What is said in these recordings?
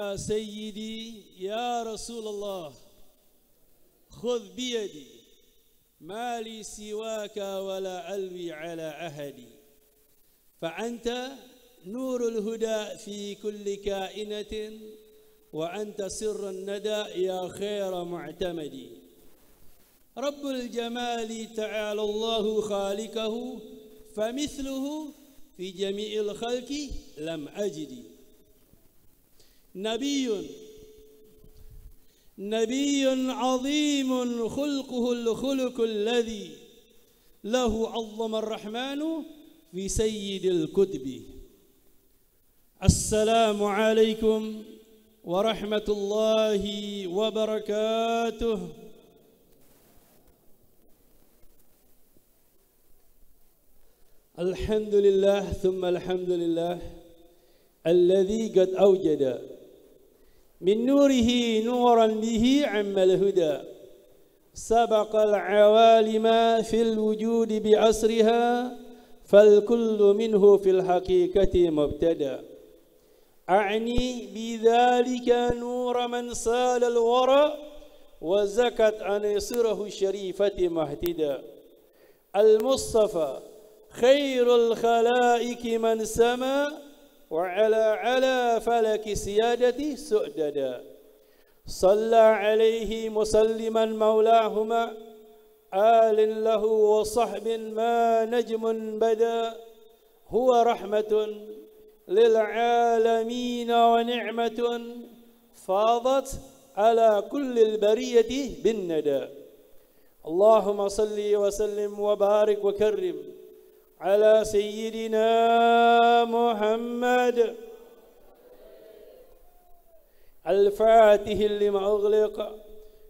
يا سيدي يا رسول الله خذ بيدي ما لي سواك ولا علوي على أحد فأنت نور الهدى في كل كائنة وأنت سر الندى يا خير معتمد رب الجمال تعالى الله خالقه فمثله في جميع الخلق لم أجد نبي عظيم خلقه الخلق الذي له عظم الرحمن في سيد الكتب السلام عليكم ورحمة الله وبركاته الحمد لله ثم الحمد لله الذي قد أوجد من نوره نورا به عم الهدى سبق العوالم في الوجود بعصرها فالكل منه في الحقيقة مبتدأ أعني بذلك نور من سال الورى وزكت عن يسره الشريفة مهتدى المصطفى خير الخلائق من سما وعلى فلك سيادته سؤددا صلى عليه مسلما مولاهما آل له وصحب ما نجم بدا هو رحمة للعالمين ونعمة فاضت على كل البرية بالندى اللهم صل وسلم وبارك وكرم على سيدنا محمد الفاتح لما أغلق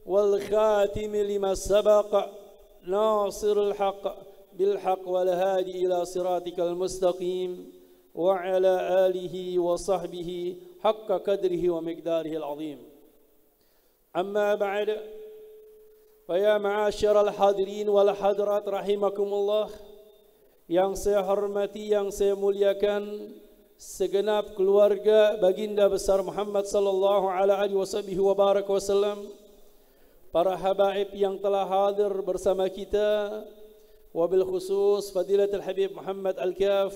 والخاتم لما سبق ناصر الحق بالحق والهادي إلى صراطك المستقيم وعلى آله وصحبه حق قدره ومقداره العظيم أما بعد فيا معاشر الحاضرين والحاضرات رحمكم الله yang saya hormati, yang saya muliakan segenap keluarga baginda besar Muhammad sallallahu alaihi wasallam, para habaib yang telah hadir bersama kita, wabil khusus Fadilatul Habib Muhammad Al-Kaf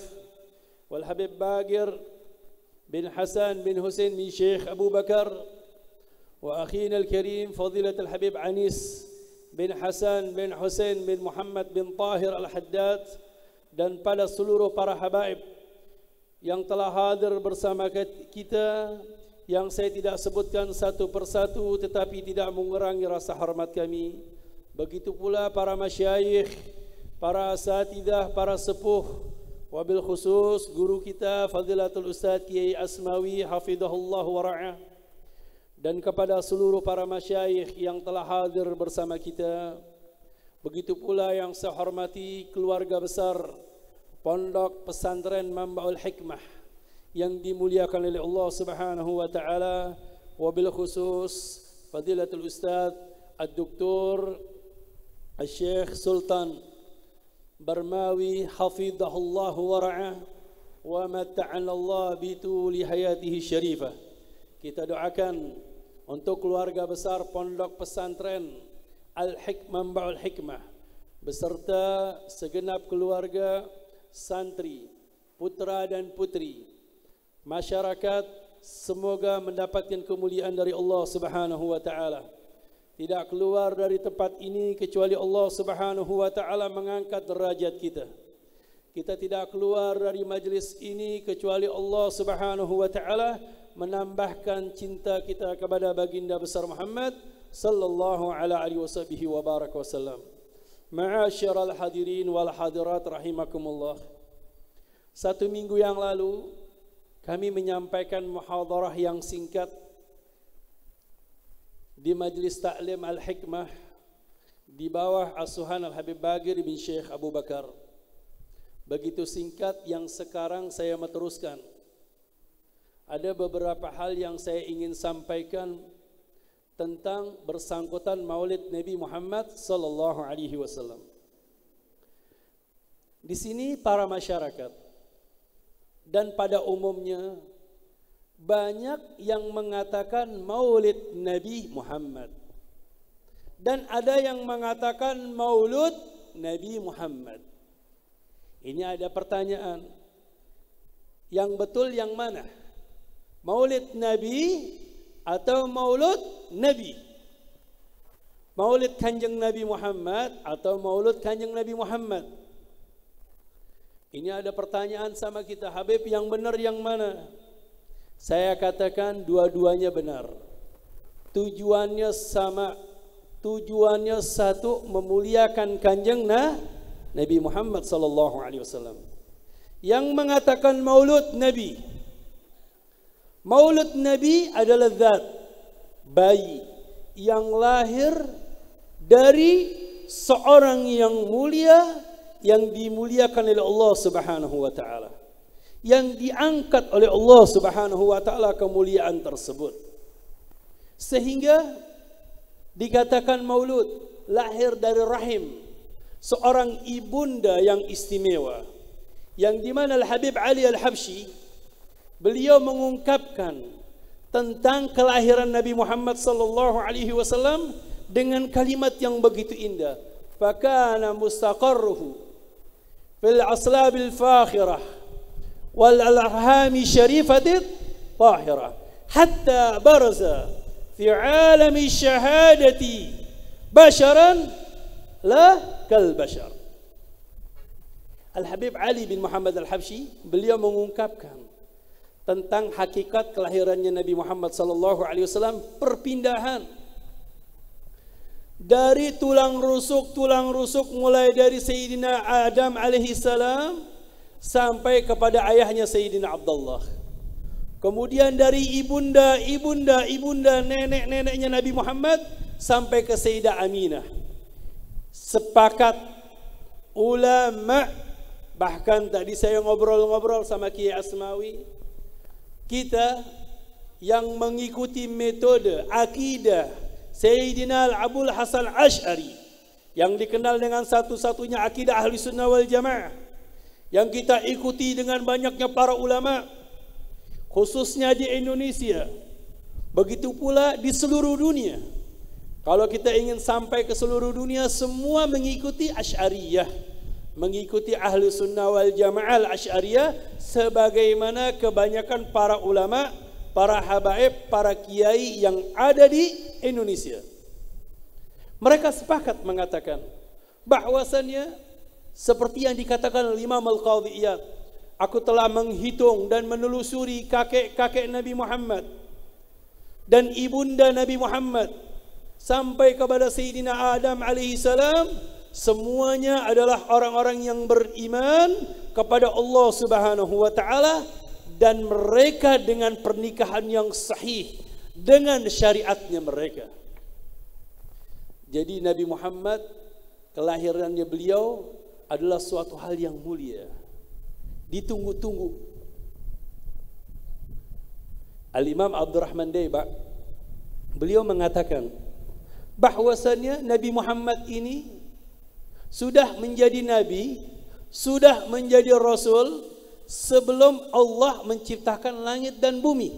wal Habib Bagir bin Hasan bin Hussein bin Syekh Abu Bakar wa akhina al-karim Fadilatul Habib Anis bin Hasan bin Hussein bin Muhammad bin Tahir Al-Haddad, dan pada seluruh para habaib yang telah hadir bersama kita, yang saya tidak sebutkan satu persatu tetapi tidak mengurangi rasa hormat kami. Begitu pula para masyayikh, para asatidah, para sepuh, wabil khusus guru kita Fadilatul Ustaz Kiai Asmawi hafizahullah wa ra'ah, dan kepada seluruh para masyayikh yang telah hadir bersama kita. Begitu pula yang saya hormati keluarga besar Pondok Pesantren Mambaul Hikmah yang dimuliakan oleh Allah Subhanahu wa taala, wabil khusus Fadilatul Ustaz Ad-Doktor Al-Syekh Sultan Barmawi hafizahullah wa ra'ah wa mata'ana Allah bituli hayatihi syarifah. Kita doakan untuk keluarga besar Pondok Pesantren Al-Hikmah Mambaul Hikmah beserta segenap keluarga, santri, putra dan putri, masyarakat, semoga mendapatkan kemuliaan dari Allah Subhanahu wa taala. Tidak keluar dari tempat ini kecuali Allah Subhanahu wa taala mengangkat derajat kita. Kita tidak keluar dari majlis ini kecuali Allah Subhanahu wa taala menambahkan cinta kita kepada baginda besar Muhammad sallallahu alaihi wasallam. Ma'asyiral hadirin wal hadirat rahimakumullah. Satu minggu yang lalu kami menyampaikan muhadarah yang singkat di Majlis Ta'lim Al-Hikmah di bawah asuhan Al-Habib Bagir bin Syekh Abu Bakar. Begitu singkat yang sekarang saya meneruskan. Ada beberapa hal yang saya ingin sampaikan tentang bersangkutan Maulid Nabi Muhammad sallallahu alaihi wasallam. Di sini para masyarakat dan pada umumnya banyak yang mengatakan maulid Nabi Muhammad. Dan ada yang mengatakan maulud Nabi Muhammad. Ini ada pertanyaan. Yang betul yang mana? Maulid Nabi atau maulud Nabi? Maulid Kanjeng Nabi Muhammad atau maulud Kanjeng Nabi Muhammad? Ini ada pertanyaan sama kita, Habib, yang benar yang mana? Saya katakan dua-duanya benar. Tujuannya sama. Tujuannya satu, memuliakan Kanjeng Nabi Muhammad sallallahu alaihi wasallam. Yang mengatakan maulud Nabi. Maulud Nabi adalah zat bayi yang lahir dari seorang yang mulia, yang dimuliakan oleh Allah Subhanahu wa taala. Yang diangkat oleh Allah Subhanahu wa taala kemuliaan tersebut. Sehingga dikatakan maulud, lahir dari rahim seorang ibunda yang istimewa, yang dimana Al-Habib Ali Al-Habsyi beliau mengungkapkan tentang kelahiran Nabi Muhammad sallallahu alaihi wasallam dengan kalimat yang begitu indah. Fakana mustaqarruhu fil aslabil fakhirah wal arhami syarifatit tahirah hatta baraza fi alami syahadati basharan la kal bashar. Al-Habib Ali bin Muhammad Al-Habsyi beliau mengungkapkan tentang hakikat kelahirannya Nabi Muhammad sallallahu alaihi wasallam, perpindahan dari tulang rusuk mulai dari Sayyidina Adam alaihi salam sampai kepada ayahnya Sayyidina Abdullah. Kemudian dari ibunda nenek-neneknya Nabi Muhammad sampai ke Sayyidah Aminah. Sepakat ulama, bahkan tadi saya ngobrol-ngobrol sama Kiai Asmawi, kita yang mengikuti metode akidah Sayyidina Al-Abul Hasan Asy'ari, yang dikenal dengan satu-satunya akidah Ahli Sunnah wal Jamaah, yang kita ikuti dengan banyaknya para ulama, khususnya di Indonesia, begitu pula di seluruh dunia. Kalau kita ingin sampai ke seluruh dunia, semua mengikuti Asy'ariyah, mengikuti Ahlu Sunnah wal Jamaah Al-Asy'ariyah, sebagaimana kebanyakan para ulama, para habaib, para kiai yang ada di Indonesia. Mereka sepakat mengatakan bahwasannya seperti yang dikatakan oleh Imam Al-Qadhi Iyad, aku telah menghitung dan menelusuri kakek-kakek Nabi Muhammad dan ibunda Nabi Muhammad sampai kepada Sayyidina Adam alaihi salam, semuanya adalah orang-orang yang beriman kepada Allah Subhanahu wa taala, dan mereka dengan pernikahan yang sahih dengan syariatnya mereka. Jadi Nabi Muhammad, kelahirannya beliau adalah suatu hal yang mulia, ditunggu-tunggu. Al-Imam Abdurrahman Daibak beliau mengatakan bahwasannya Nabi Muhammad ini sudah menjadi nabi, sudah menjadi rasul sebelum Allah menciptakan langit dan bumi.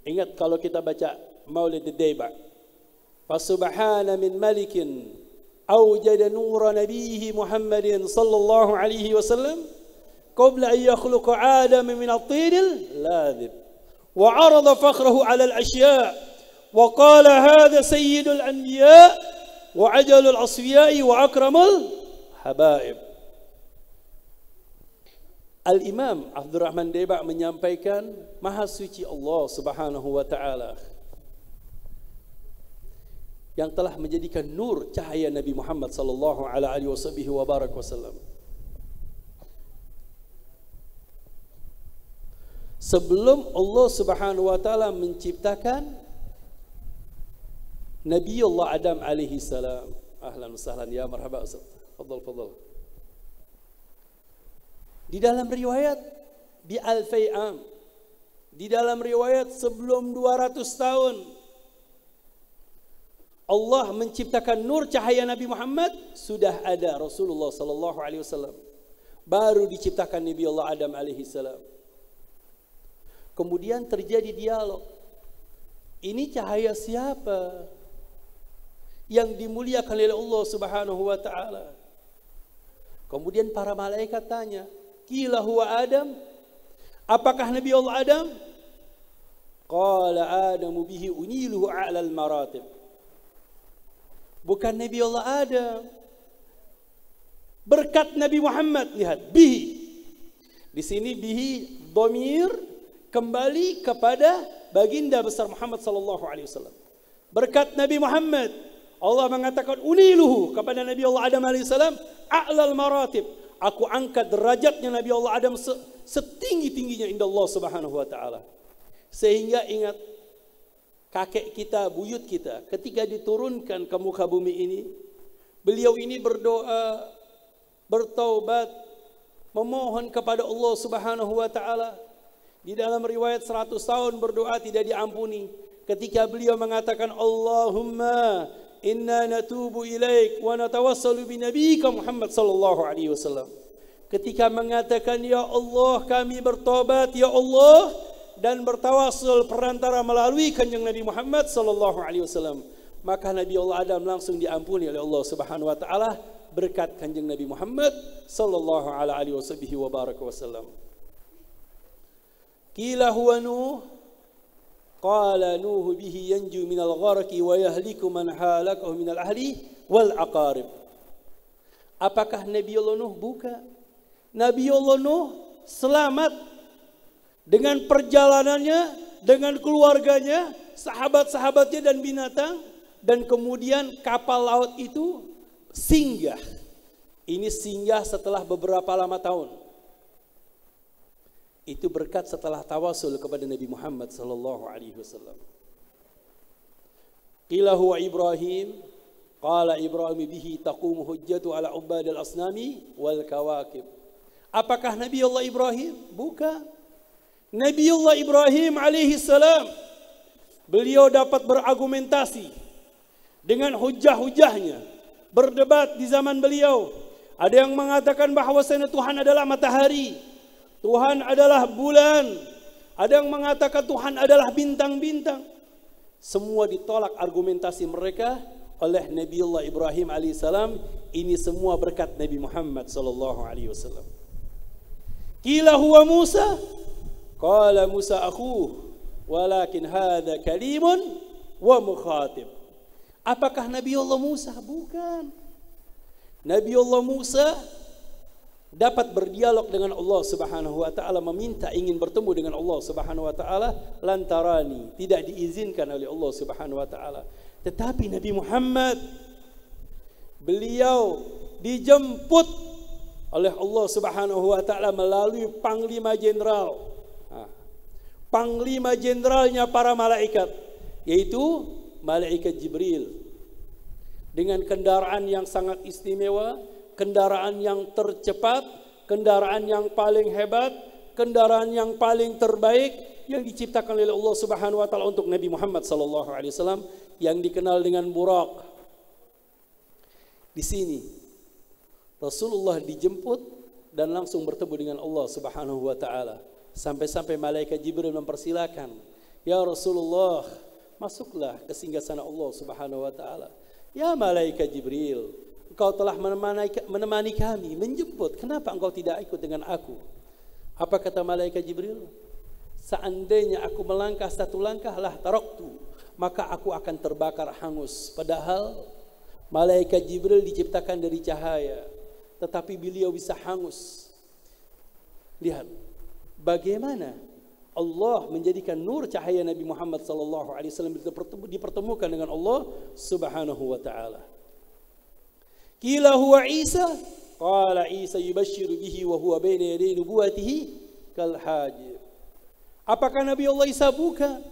Ingat kalau kita baca Maulid Daibak, fasubhana min malikin awjada nura nabiyhi Muhammadin sallallahu alaihi wasallam qabla an yakhluqa Adam min at-tin al-ladhib wa 'arada fakhrahu 'ala al-ashya' wa qala hadha sayyidul anbiya' wa ajalul asfiya'i wa akramul habaib. Al-Imam Abdurrahman Daibak menyampaikan, Maha suci Allah Subhanahu wa taala yang telah menjadikan nur cahaya Nabi Muhammad sallallahu alaihi wasallam. Sebelum Allah Subhanahu wa taala menciptakan Nabiullah Adam alaihi salam. Ahlan wa sahlan, ya marhaba Ustaz. Fadhal. Di dalam riwayat bi alfai am, di dalam riwayat sebelum 200 tahun Allah menciptakan nur cahaya Nabi Muhammad, sudah ada Rasulullah sallallahu alaihi wasallam. Baru diciptakan Nabiullah Adam alaihi salam. Kemudian terjadi dialog. Ini cahaya siapa yang dimuliakan oleh Allah Subhanahu wa taala? Kemudian para malaikat tanya, "Qila huwa Adam?" Apakah Nabi Allah Adam? Qala Adamu bihi uniluhu a'lal maratib. Bukan Nabi Allah Adam. Berkat Nabi Muhammad, lihat, bihi. Di sini bihi dhamir kembali kepada baginda besar Muhammad sallallahu alaihi wasallam. Berkat Nabi Muhammad, Allah mengatakan uniluhu kepada Nabi Allah Adam alaihi salam a'lal maratib. Aku angkat derajatnya Nabi Allah Adam setinggi-tingginya inda Allah Subhanahu wa taala. Sehingga ingat kakek kita, buyut kita ketika diturunkan ke muka bumi ini, beliau ini berdoa, bertaubat, memohon kepada Allah Subhanahu wa taala. Di dalam riwayat 100 tahun berdoa tidak diampuni. Ketika beliau mengatakan Allahumma inna natubu ilaik wa natawassalu bi nabiyyika Muhammad sallallahu alaihi wasallam. Ketika mengatakan ya Allah kami bertobat ya Allah dan bertawassul perantara melalui kanjeng Nabi Muhammad sallallahu alaihi wasallam, maka Nabi Allah Adam langsung diampuni oleh Allah Subhanahu wa taala berkat kanjeng Nabi Muhammad sallallahu alaihi wasallam. Qila huwa Nuh qala Nuh bihi yanju minal gharqi wa yahliku man halakahu minal ahli wal aqarib. Apakah Nabi Allah Nuh? Bukan. Nabi Allah Nuh selamat dengan perjalanannya, dengan keluarganya, sahabat-sahabatnya dan binatang, dan kemudian kapal laut itu singgah. Ini singgah setelah beberapa lama tahun. Itu berkat setelah tawasul kepada Nabi Muhammad sallallahu alaihi wasallam. Qila huwa Ibrahim qala Ibrahim bihi taqumu hujjatu ala ubadil asnami wal kawakib. Apakah Nabi Allah Ibrahim? Bukan. Nabi Allah Ibrahim alaihi salam beliau dapat berargumentasi dengan hujah-hujahnya, berdebat di zaman beliau. Ada yang mengatakan bahwasanya Tuhan adalah matahari, Tuhan adalah bulan. Ada yang mengatakan Tuhan adalah bintang-bintang. Semua ditolak argumentasi mereka oleh Nabi Allah Ibrahim alaihissalam. Ini semua berkat Nabi Muhammad sallallahu alaihi wasallam. Qila huwa Musa qala Musa akhuh walakin hadha kalimun wa mukhatib. Apakah Nabi Allah Musa? Bukan. Nabi Allah Musa dapat berdialog dengan Allah Subhanahu wa taala, meminta ingin bertemu dengan Allah Subhanahu wa taala, lantarani, tidak diizinkan oleh Allah Subhanahu wa taala. Tetapi Nabi Muhammad beliau dijemput oleh Allah Subhanahu wa taala melalui panglima jenderal. Panglima jenderalnya para malaikat, yaitu malaikat Jibril, dengan kendaraan yang sangat istimewa, kendaraan yang tercepat, kendaraan yang paling hebat, kendaraan yang paling terbaik yang diciptakan oleh Allah Subhanahu wa taala untuk Nabi Muhammad sallallahu alaihi wasallam, yang dikenal dengan Buraq. Di sini Rasulullah dijemput dan langsung bertemu dengan Allah Subhanahu wa taala. Sampai-sampai malaikat Jibril mempersilakan, "Ya Rasulullah, masuklah ke singgasana Allah Subhanahu wa taala." "Ya malaikat Jibril, engkau telah menemani kami, menjemput. Kenapa engkau tidak ikut dengan aku?" Apa kata malaikat Jibril? "Seandainya aku melangkah satu langkah lah taraktu, maka aku akan terbakar hangus." Padahal malaikat Jibril diciptakan dari cahaya, tetapi beliau bisa hangus. Lihat bagaimana Allah menjadikan nur cahaya Nabi Muhammad sallallahu alaihi wasallam dipertemukan dengan Allah Subhanahu wa taala. Qila huwa Isa qala Isa yubashshiru bihi wa huwa baina yaday nubuwatihi kal hajib. Apakah Nabi Allah Isa? Bukan.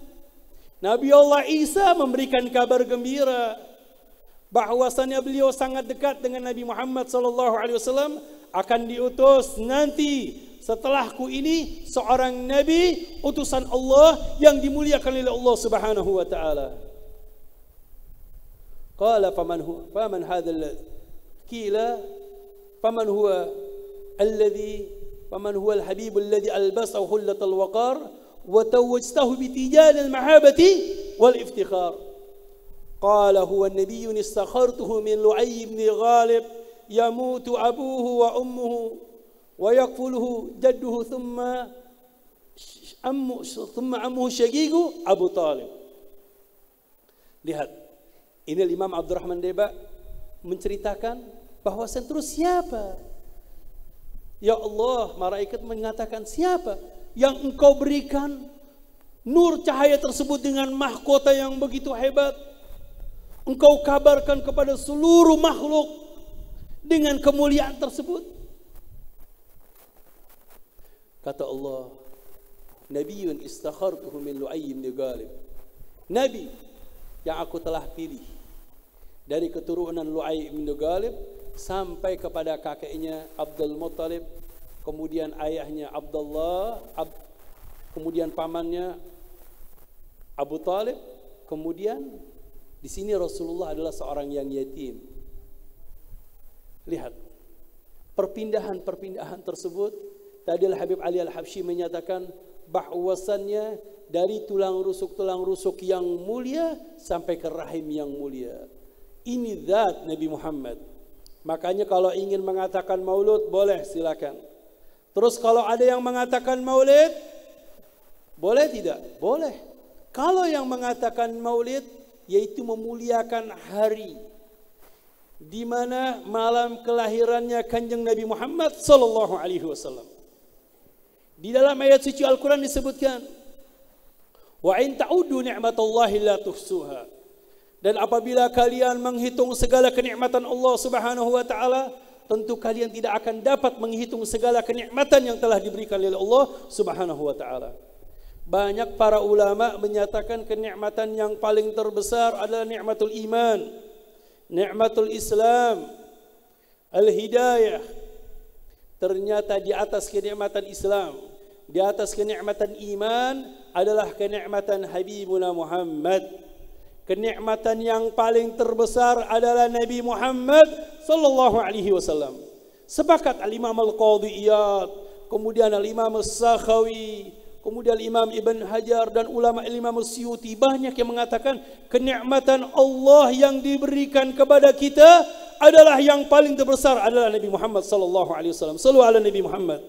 Nabi Allah Isa memberikan kabar gembira bahwasannya beliau sangat dekat dengan Nabi Muhammad sallallahu alaihi wasallam, akan diutus nanti setelahku ini seorang nabi utusan Allah yang dimuliakan oleh Allah Subhanahu wa taala. Qala faman hadzal qila faman huwa alladhi faman huwa alhabib alladhi albasahu hullatal waqar وتوجته بتيجان المحابة والافتخار. قال هو النبي استخرته من لعي بن غالب يموت أبوه وأمه ويكفله جده ثم أمه شقيق أبو طالب. Lihat, ini Imam Abdurrahman Deba menceritakan bahwa terus siapa? Ya Allah, malaikat mengatakan siapa yang engkau berikan nur cahaya tersebut dengan mahkota yang begitu hebat? Engkau kabarkan kepada seluruh makhluk dengan kemuliaan tersebut. Kata Allah, Nabiyyun istakhartuhu min Lu'ay bin Ghalib. Nabi yang aku telah pilih dari keturunan Lu'ay bin Ghalib sampai kepada kakeknya Abdul Muttalib, kemudian ayahnya Abdullah, kemudian pamannya Abu Talib, kemudian di sini Rasulullah adalah seorang yang yatim. Lihat perpindahan-perpindahan tersebut. Tadi Habib Ali Al-Habsyi menyatakan bahwasannya dari tulang rusuk yang mulia sampai ke rahim yang mulia. Ini zat Nabi Muhammad. Makanya kalau ingin mengatakan maulud boleh, silakan. Terus kalau ada yang mengatakan maulid, boleh tidak? Boleh. Kalau yang mengatakan maulid yaitu memuliakan hari di mana malam kelahirannya Kanjeng Nabi Muhammad sallallahu alaihi wasallam. Di dalam ayat suci Al-Quran disebutkan, wa in ta'udu ni'matallahi la tuhsuha. Dan apabila kalian menghitung segala kenikmatan Allah Subhanahu wa taala, tentu kalian tidak akan dapat menghitung segala kenikmatan yang telah diberikan oleh Allah Subhanahu wa taala. Banyak para ulama menyatakan kenikmatan yang paling terbesar adalah nikmatul iman, nikmatul Islam, al-hidayah. Ternyata di atas kenikmatan Islam, di atas kenikmatan iman adalah kenikmatan Habibuna Muhammad. Kenikmatan yang paling terbesar adalah Nabi Muhammad sallallahu alaihi wasallam. Sepakat Al-Imam Al-Qadhi Iyad, kemudian Al-Imam As-Sakhawi, kemudian Imam Ibn Hajar dan ulama Imam Suyuti, banyak yang mengatakan kenikmatan Allah yang diberikan kepada kita adalah yang paling terbesar adalah Nabi Muhammad sallallahu alaihi wasallam. Sallu ala Nabi Muhammad.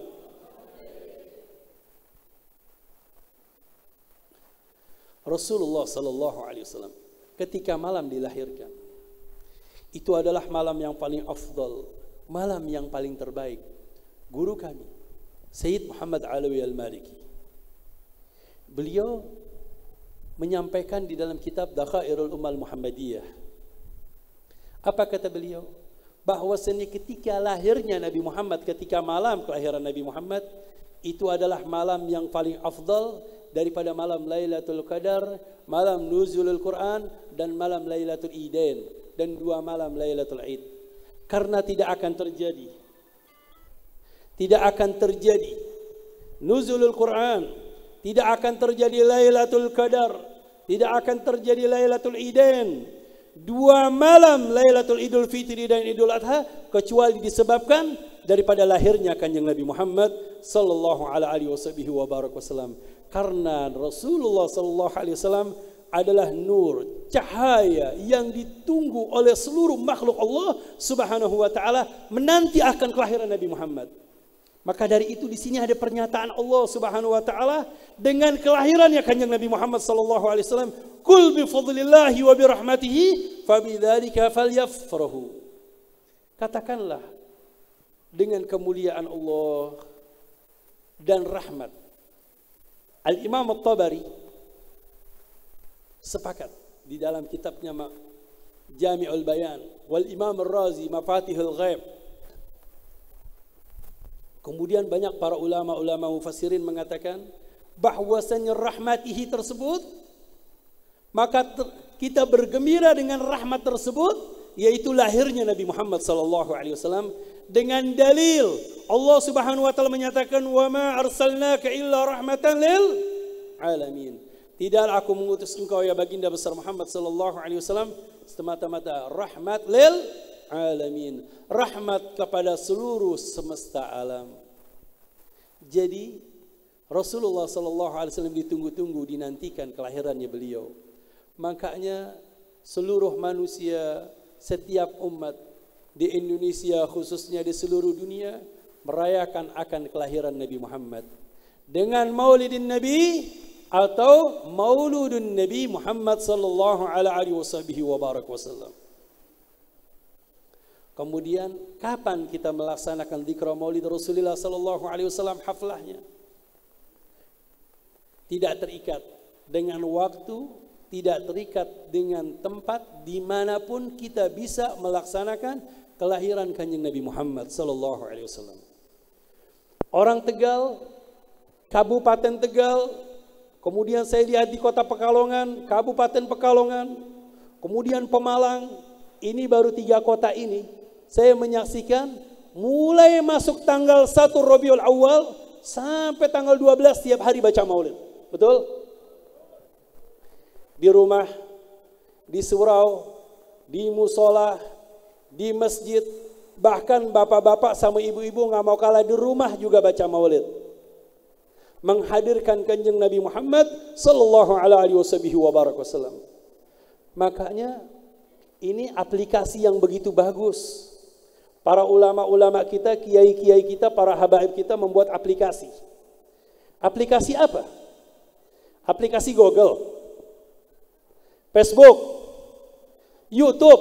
Rasulullah sallallahu alaihi wasallam ketika malam dilahirkan, itu adalah malam yang paling afdal, malam yang paling terbaik. Guru kami Sayyid Muhammad Alawi Al-Maliki, beliau menyampaikan di dalam kitab Dakhairul Ummal Muhammadiyah. Apa kata beliau? Bahwasanya ketika lahirnya Nabi Muhammad, ketika malam kelahiran Nabi Muhammad, itu adalah malam yang paling afdal daripada malam Lailatul Qadar, malam Nuzulul Quran, dan malam Lailatul Idain, dan dua malam Lailatul Id. Karena tidak akan terjadi Nuzulul Quran, tidak akan terjadi Lailatul Qadar, tidak akan terjadi Lailatul Idain, dua malam Lailatul Idul Fitri dan Idul Adha, kecuali disebabkan daripada lahirnya Kanjeng Nabi Muhammad sallallahu alaihi wasallam. Karena Rasulullah sallallahu alaihi wasallam adalah nur, cahaya yang ditunggu oleh seluruh makhluk Allah Subhanahu wa taala menanti akan kelahiran Nabi Muhammad. Maka dari itu di sini ada pernyataan Allah Subhanahu wa taala dengan kelahirannya Kanjeng Nabi Muhammad sallallahu alaihi wasallam, "Qul bi fadlillahi wa bi rahmatihi fabidzalika falyafrahu." Katakanlah dengan kemuliaan Allah dan rahmat. Al-Imam At-Tabari sepakat di dalam kitabnya Jami'ul Bayan, wal Imam Ar-Razi Mafatihul Ghaib. Kemudian banyak para ulama-ulama mufassirin mengatakan bahwasanya rahmatihi tersebut, maka kita bergembira dengan rahmat tersebut, yaitu lahirnya Nabi Muhammad sallallahu alaihi wasallam, dengan dalil Allah Subhanahu wa taala menyatakan, "Wa ma arsalnaka illa rahmatan lil alamin." Tidaklah aku mengutus engkau ya baginda besar Muhammad sallallahu alaihi wasallam semata-mata rahmat lil alamin, rahmat kepada seluruh semesta alam. Jadi Rasulullah SAW ditunggu-tunggu, dinantikan kelahirannya beliau. Makanya seluruh manusia, setiap umat di Indonesia khususnya di seluruh dunia merayakan akan kelahiran Nabi Muhammad dengan Maulidin Nabi atau Mauludun Nabi Muhammad sallallahu alaihi wasallam. Kemudian kapan kita melaksanakan dzikra Maulid Rasulullah sallallahu alaihi wasallam haflahnya? Tidak terikat dengan waktu, tidak terikat dengan tempat, dimanapun kita bisa melaksanakan kelahiran Kanjeng Nabi Muhammad sallallahu alaihi wasallam. Orang Tegal, Kabupaten Tegal, kemudian saya lihat di Kota Pekalongan, Kabupaten Pekalongan, kemudian Pemalang, ini baru 3 kota ini. Saya menyaksikan mulai masuk tanggal 1 Rabiul Awal sampai tanggal 12 tiap hari baca maulid. Betul? Di rumah, di surau, di musola, di masjid, bahkan bapak-bapak sama ibu-ibu nggak mau kalah di rumah juga baca maulid. Menghadirkan Kanjeng Nabi Muhammad sallallahu alaihi wasallam. Makanya ini aplikasi yang begitu bagus. Para ulama-ulama kita, kiai-kiai kita, para habaib kita membuat aplikasi. Aplikasi apa? Aplikasi Google, Facebook, YouTube,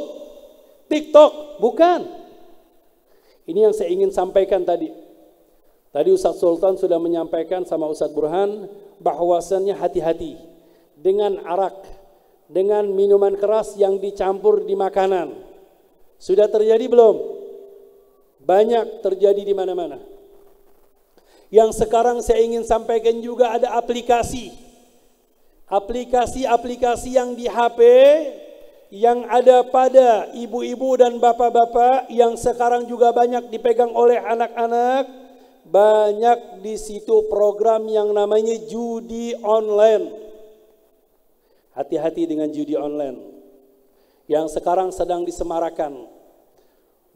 TikTok, bukan. Ini yang saya ingin sampaikan tadi. Tadi Ustadz Sultan sudah menyampaikan sama Ustadz Burhan bahwasannya hati-hati dengan arak, dengan minuman keras yang dicampur di makanan. Sudah terjadi belum? Banyak terjadi di mana-mana. Yang sekarang saya ingin sampaikan juga ada aplikasi. Aplikasi-aplikasi yang di HP yang ada pada ibu-ibu dan bapak-bapak yang sekarang juga banyak dipegang oleh anak-anak, banyak di situ program yang namanya judi online. Hati-hati dengan judi online yang sekarang sedang disemarakan.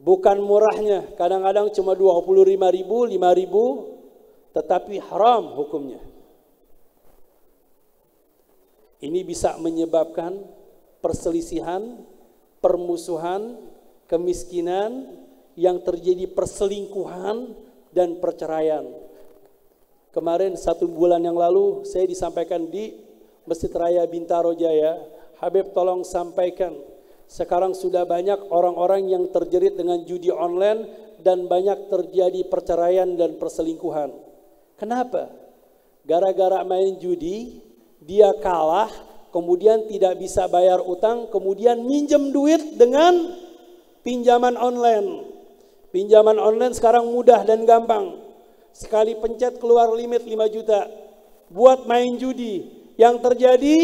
Bukan murahnya, kadang-kadang cuma 25.000, 5.000, tetapi haram hukumnya. Ini bisa menyebabkan perselisihan, permusuhan, kemiskinan, yang terjadi perselingkuhan dan perceraian. Kemarin 1 bulan yang lalu saya disampaikan di Masjid Raya Bintaro Jaya, Habib tolong sampaikan, sekarang sudah banyak orang-orang yang terjerit dengan judi online dan banyak terjadi perceraian dan perselingkuhan. Kenapa? Gara-gara main judi, dia kalah, kemudian tidak bisa bayar utang, kemudian minjem duit dengan pinjaman online. Pinjaman online sekarang mudah dan gampang. Sekali pencet keluar limit 5 juta buat main judi. Yang terjadi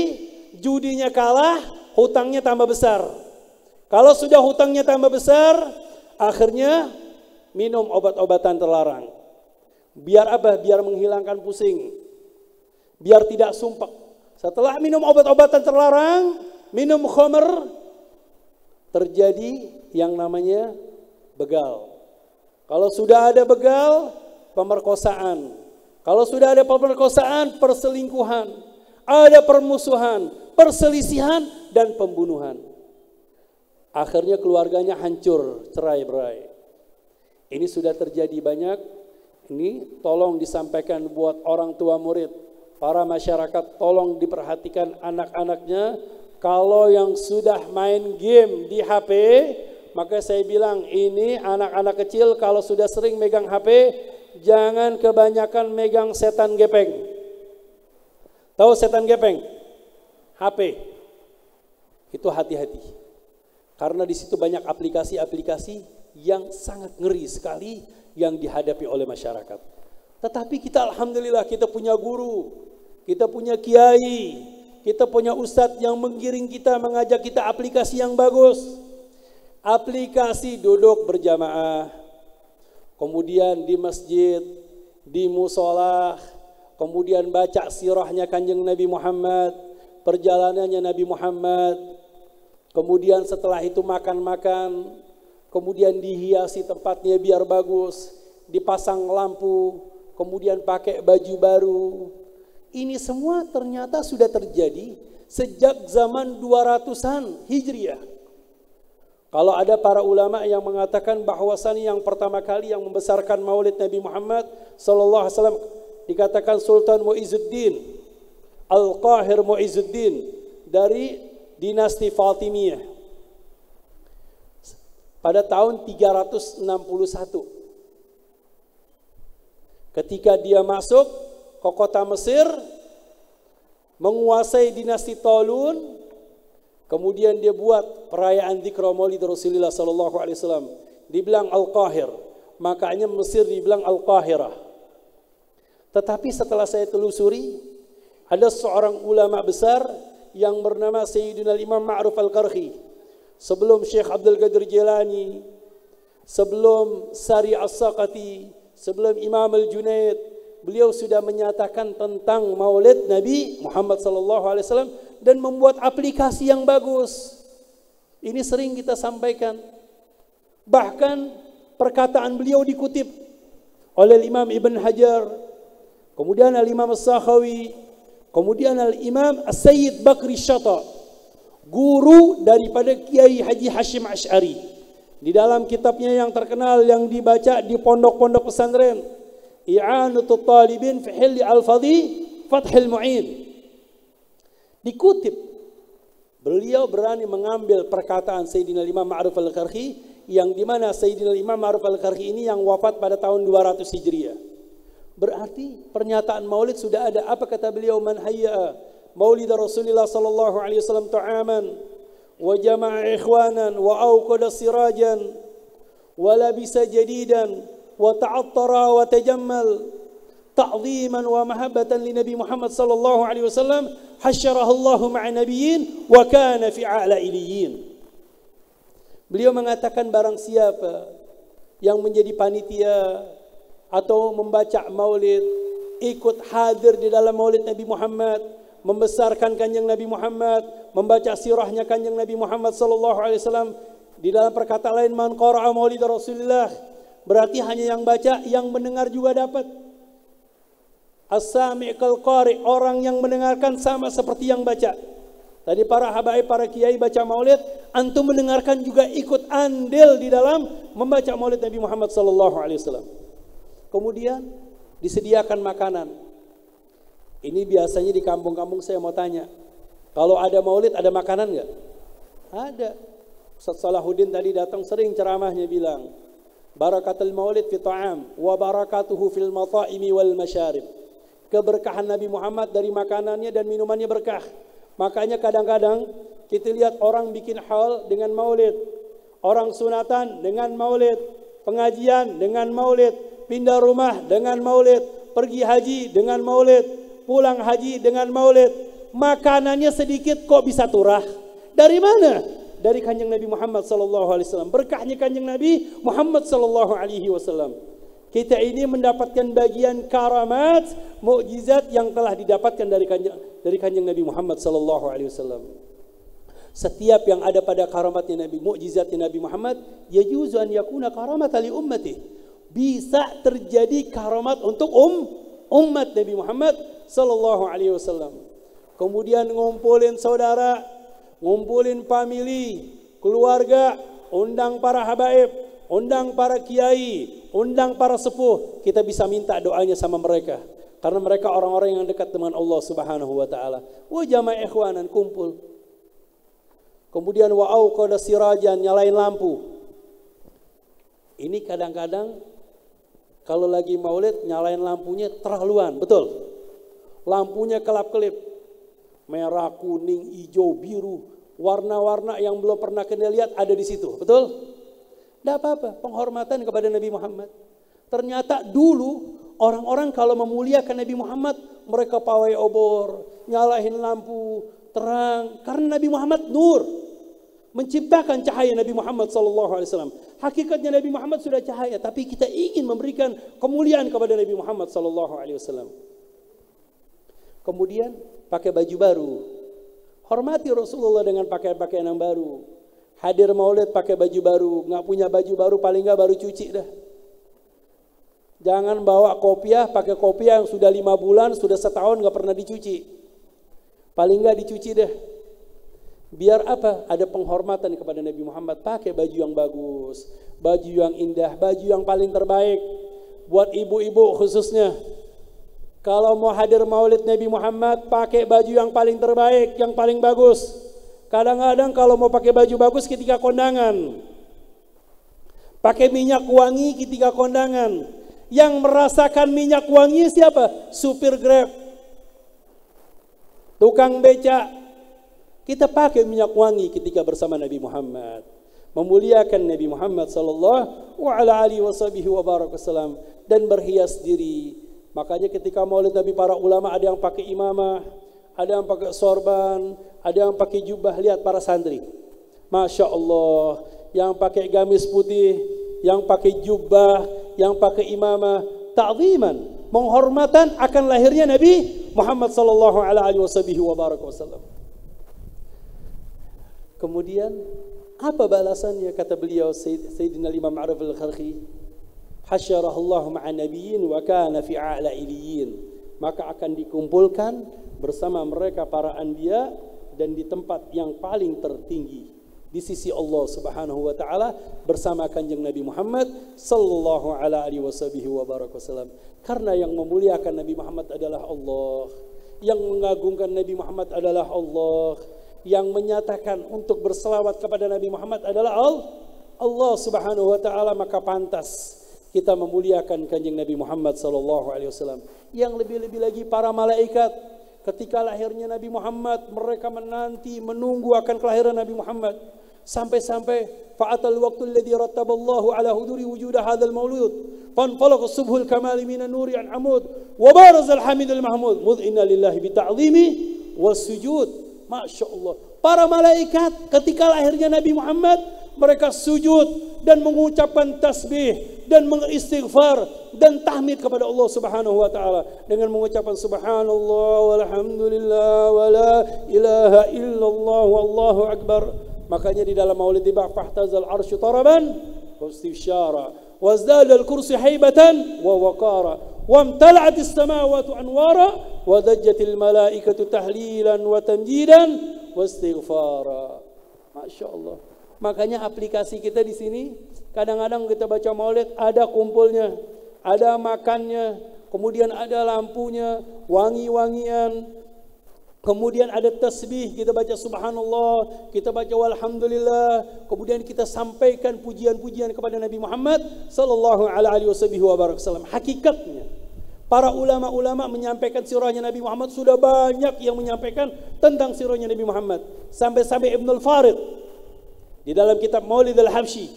judinya kalah, hutangnya tambah besar. Kalau sudah hutangnya tambah besar, akhirnya minum obat-obatan terlarang. Biar apa? Biar menghilangkan pusing. Biar tidak sumpek. Setelah minum obat-obatan terlarang, minum khamr, terjadi yang namanya begal. Kalau sudah ada begal, pemerkosaan. Kalau sudah ada pemerkosaan, perselingkuhan. Ada permusuhan, perselisihan, dan pembunuhan. Akhirnya keluarganya hancur, cerai-berai. Ini sudah terjadi banyak. Ini tolong disampaikan buat orang tua murid. Para masyarakat tolong diperhatikan anak-anaknya. Kalau yang sudah main game di HP, maka saya bilang ini anak-anak kecil kalau sudah sering megang HP, jangan kebanyakan megang setan gepeng. Tahu setan gepeng? HP. Itu hati-hati. Karena di situ banyak aplikasi-aplikasi yang sangat ngeri sekali yang dihadapi oleh masyarakat. Tetapi kita alhamdulillah kita punya guru. Kita punya kiai, kita punya ustadz yang menggiring kita, mengajak kita aplikasi yang bagus. Aplikasi duduk berjamaah, kemudian di masjid, di musola, kemudian baca sirahnya Kanjeng Nabi Muhammad, perjalanannya Nabi Muhammad, kemudian setelah itu makan-makan, kemudian dihiasi tempatnya biar bagus, dipasang lampu, kemudian pakai baju baru. Ini semua ternyata sudah terjadi sejak zaman 200-an Hijriah. Kalau ada para ulama yang mengatakan bahwasannya yang pertama kali yang membesarkan Maulid Nabi Muhammad sallallahu alaihi wasallam dikatakan Sultan Muizzuddin Al-Qahir Muizzuddin dari dinasti Fatimiyah pada tahun 361. Ketika dia masuk ke kota Mesir, menguasai dinasti Talun, kemudian dia buat perayaan Dzikra Maulid Rasulullah sallallahu alaihi wasallam. Dibilang Al-Qahir, makanya Mesir dibilang Al-Qahirah. Tetapi setelah saya telusuri, ada seorang ulama besar yang bernama Sayyidina Imam Ma'ruf Al-Qarhi. Sebelum Syekh Abdul Qadir Jilani, sebelum Sari As-Saqati, sebelum Imam Al-Junaid, beliau sudah menyatakan tentang Maulid Nabi Muhammad sallallahu alaihi wasallam dan membuat aplikasi yang bagus. Ini sering kita sampaikan. Bahkan perkataan beliau dikutip oleh Imam Ibn Hajar, kemudian Al-Imam As-Sakhawi, kemudian Al-Imam As-Sayyid Bakri Syata, guru daripada Kiai Haji Hashim Ash'ari. Di dalam kitabnya yang terkenal yang dibaca di pondok-pondok pesantren, I'anatul Talibin fi Hilli Al-Fadhi Fathil Mu'in, dikutip beliau berani mengambil perkataan Sayyidina Imam Ma'ruf Al-Qarhi, yang dimana Sayyidina Imam Ma'ruf Al-Qarhi ini yang wafat pada tahun 200 Hijriah. Berarti pernyataan maulid sudah ada. Apa kata beliau? Man hayya maulid Rasulullah sallallahu alaihi wasallam ta'aman wa jama'a ikhwanan wa awqada sirajan wa labisa jadidan wa ta'attara wa tajammal ta'ziman wa mahabbatan li Nabi Muhammad sallallahu alaihi wasallam hasyarahallahu ma'a nabiyyin wa kana fi a'la iliyyin. Beliau mengatakan barang siapa yang menjadi panitia atau membaca maulid, ikut hadir di dalam maulid Nabi Muhammad, membesarkan kanjeng Nabi Muhammad, membaca sirahnya kanjeng Nabi Muhammad sallallahu alaihi wasallam, di dalam perkataan lain man qara'a maulid Rasulullah, berarti hanya yang baca, yang mendengar juga dapat. As-sami' kal qari', orang yang mendengarkan sama seperti yang baca. Tadi para habaib, para kiai baca maulid, antum mendengarkan juga ikut andil di dalam membaca maulid Nabi Muhammad sallallahu alaihi wasallam. Kemudian disediakan makanan. Ini biasanya di kampung-kampung saya mau tanya, kalau ada maulid ada makanan enggak? Ada. Ustaz Salahuddin tadi datang sering ceramahnya bilang, barakatul maulid fi ta'am wa barakatuhu fil mata'imi wal masyarib. Keberkahan Nabi Muhammad dari makanannya dan minumannya berkah. Makanya kadang-kadang kita lihat orang bikin haul dengan maulid, orang sunatan dengan maulid, pengajian dengan maulid, pindah rumah dengan maulid, pergi haji dengan maulid, pulang haji dengan maulid. Makanannya sedikit kok bisa turah? Dari mana? Dari kanjeng Nabi Muhammad sallallahu alaihi wasallam. Berkahnya kanjeng Nabi Muhammad sallallahu alaihi wasallam. Kita ini mendapatkan bagian karamat, mukjizat yang telah didapatkan dari kanjeng Nabi Muhammad sallallahu alaihi wasallam. Setiap yang ada pada karamatnya Nabi, mukjizatnya Nabi Muhammad, yajuzu an yakuna karamatan li ummati. Bisa terjadi karamat untuk umat Nabi Muhammad sallallahu alaihi wasallam. Kemudian ngumpulin saudara, ngumpulin family, keluarga, undang para habaib, undang para kiai, undang para sepuh. Kita bisa minta doanya sama mereka, karena mereka orang-orang yang dekat dengan Allah Subhanahu wa taala. Wa jama'a ikhwanan, kumpul. Kemudian wa auqada sirajan, nyalain lampu. Ini kadang-kadang kalau lagi maulid nyalain lampunya terlaluan, betul? Lampunya kelap-kelip, merah, kuning, hijau, biru, warna-warna yang belum pernah kita lihat ada di situ, betul? Tidak apa-apa, penghormatan kepada Nabi Muhammad. Ternyata dulu orang-orang kalau memuliakan Nabi Muhammad, mereka pawai obor, nyalahin lampu terang, karena Nabi Muhammad nur, menciptakan cahaya Nabi Muhammad SAW. Hakikatnya Nabi Muhammad sudah cahaya, tapi kita ingin memberikan kemuliaan kepada Nabi Muhammad SAW. Kemudian pakai baju baru, hormati Rasulullah dengan pakaian-pakaian yang baru. Hadir maulid pakai baju baru, nggak punya baju baru paling nggak baru cuci dah. Jangan bawa kopiah, pakai kopiah yang sudah 5 bulan, sudah setahun nggak pernah dicuci. Paling nggak dicuci deh. Biar apa? Ada penghormatan kepada Nabi Muhammad. Pakai baju yang bagus, baju yang indah, baju yang paling terbaik. Buat ibu-ibu khususnya, kalau mau hadir maulid Nabi Muhammad, pakai baju yang paling terbaik, yang paling bagus. Kadang-kadang kalau mau pakai baju bagus ketika kondangan, pakai minyak wangi ketika kondangan. Yang merasakan minyak wangi siapa? Supir Grab, tukang becak. Kita pakai minyak wangi ketika bersama Nabi Muhammad, memuliakan Nabi Muhammad sallallahu alaihi wasallam dan berhias diri. Makanya ketika maulid Nabi, para ulama ada yang pakai imamah, ada yang pakai sorban, ada yang pakai jubah. Lihat para santri, Masya Allah, yang pakai gamis putih, yang pakai jubah, yang pakai imamah, ta'ziman, penghormatan akan lahirnya Nabi Muhammad sallallahu alaihi wasallam. Kemudian apa balasannya? Kata beliau Sayyidina Imam Arif al-Kharqi, hasyarahullahu ma'a nabiyyin wa kana fi a'la iliyyin. Maka akan dikumpulkan bersama mereka para anbiya dan di tempat yang paling tertinggi di sisi Allah Subhanahu wa taala bersama Kanjeng Nabi Muhammad sallallahu alaihi wasallam. Karena yang memuliakan Nabi Muhammad adalah Allah, yang mengagungkan Nabi Muhammad adalah Allah, yang menyatakan untuk berselawat kepada Nabi Muhammad adalah Allah Subhanahu wa taala. Maka pantas kita memuliakan Kanjeng Nabi Muhammad sallallahu alaihi wasallam. Yang lebih-lebih lagi para malaikat ketika lahirnya Nabi Muhammad, mereka menanti, menunggu akan kelahiran Nabi Muhammad. Sampai-sampai fa'atal waqtul ladzi rattaballahu ala huduri wujuda hadzal maulud fanfalaqa subhul kamali minan nuri an amud wa barazal hamidul mahmud mudh inna lillahi bi ta'zimi was sujud. Masya Allah, para malaikat ketika lahirnya Nabi Muhammad, mereka sujud dan mengucapkan tasbih dan mengistighfar dan tahmid kepada Allah Subhanahu wa taala dengan mengucapkan subhanallah walhamdulillah wala ilaha illallah wallahu akbar. Makanya di dalam maulid tiba fahtazal arsy taraban wastifsyara wazdada al-kursi haibatan wa waqara wamtala'at as-samawati anwara wa dajjatil malaikatu tahlilan wa tamjidan wastighfara. Masya Allah. Makanya aplikasi kita di sini, kadang-kadang kita baca maulid ada kumpulnya, ada makannya, kemudian ada lampunya, wangi-wangian, kemudian ada tasbih, kita baca subhanallah, kita baca walhamdulillah, kemudian kita sampaikan pujian-pujian kepada Nabi Muhammad sallallahu alaihi wasallam. Hakikatnya para ulama-ulama menyampaikan sirahnya Nabi Muhammad, sudah banyak yang menyampaikan tentang sirahnya Nabi Muhammad. Sampai-sampai Ibnul Farid di dalam kitab Maulid al-Habsyi,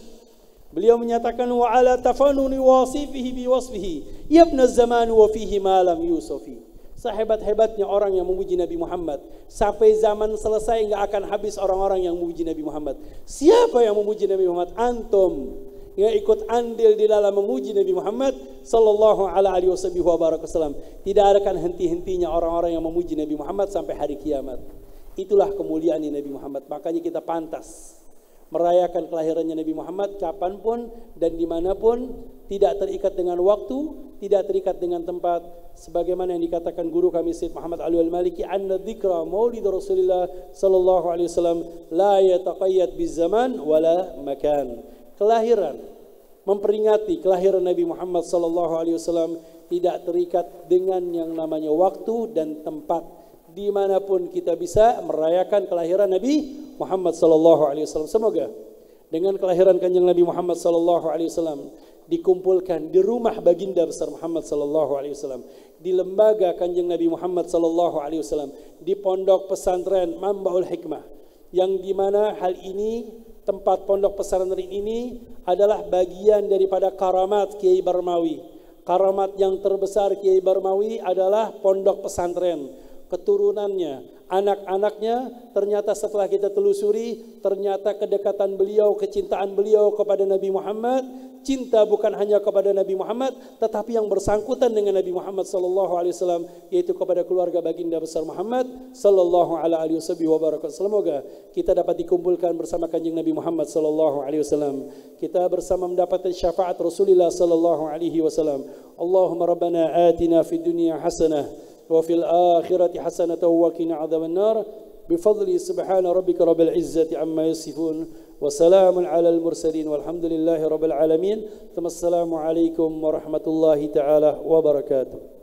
beliau menyatakan wa ala tafanuni wasifihi bi wasfihi yabna zaman wa fihi ma lam yusufi. Sehebat-hebatnya orang yang memuji Nabi Muhammad, sampai zaman selesai enggak akan habis orang-orang yang memuji Nabi Muhammad. Siapa yang memuji Nabi Muhammad? Antum yang ikut andil di dalam memuji Nabi Muhammad sallallahu alaihi wasallam. Tidak akan henti-hentinya orang-orang yang memuji Nabi Muhammad sampai hari kiamat. Itulah kemuliaan Nabi Muhammad. Makanya kita pantas merayakan kelahirannya Nabi Muhammad kapanpun dan dimanapun, tidak terikat dengan waktu, tidak terikat dengan tempat. Sebagaimana yang dikatakan guru kami Syed Muhammad Ali Al-Maliki, anna dzikra maulid Rasulullah sallallahu alaihi wasallam la yataqayyad bizaman wala makan. Kelahiran, memperingati kelahiran Nabi Muhammad sallallahu alaihi wasallam tidak terikat dengan yang namanya waktu dan tempat. Dimanapun kita bisa merayakan kelahiran Nabi Muhammad sallallahu alaihi wasallam. Semoga dengan kelahiran Kanjeng Nabi Muhammad sallallahu alaihi wasallam dikumpulkan di rumah baginda besar Muhammad sallallahu alaihi wasallam, di lembaga Kanjeng Nabi Muhammad sallallahu alaihi wasallam, di pondok pesantren Mambaul Hikmah, yang dimana hal ini, tempat pondok pesantren ini adalah bagian daripada karamat Kiai Barmawi. Karamat yang terbesar Kiai Barmawi adalah pondok pesantren. Keturunannya anak-anaknya, ternyata setelah kita telusuri, ternyata kedekatan beliau, kecintaan beliau kepada Nabi Muhammad, cinta bukan hanya kepada Nabi Muhammad, tetapi yang bersangkutan dengan Nabi Muhammad sallallahu alaihi wasallam, yaitu kepada keluarga baginda besar Muhammad sallallahu alaihi wasallam. Semoga kita dapat dikumpulkan bersama kanjeng Nabi Muhammad sallallahu alaihi wasallam. Kita bersama mendapatkan syafaat Rasulullah sallallahu alaihi wasallam. Allahumma rabbana atina fid dunya hasanah wa fil akhirati hasanatan wa qina adzaban nar. بفضل سبحان ربك رب العزة عما يصفون وسلام على المرسلين والحمد لله رب العالمين. ثم السلام عليكم ورحمة الله تعالى وبركاته.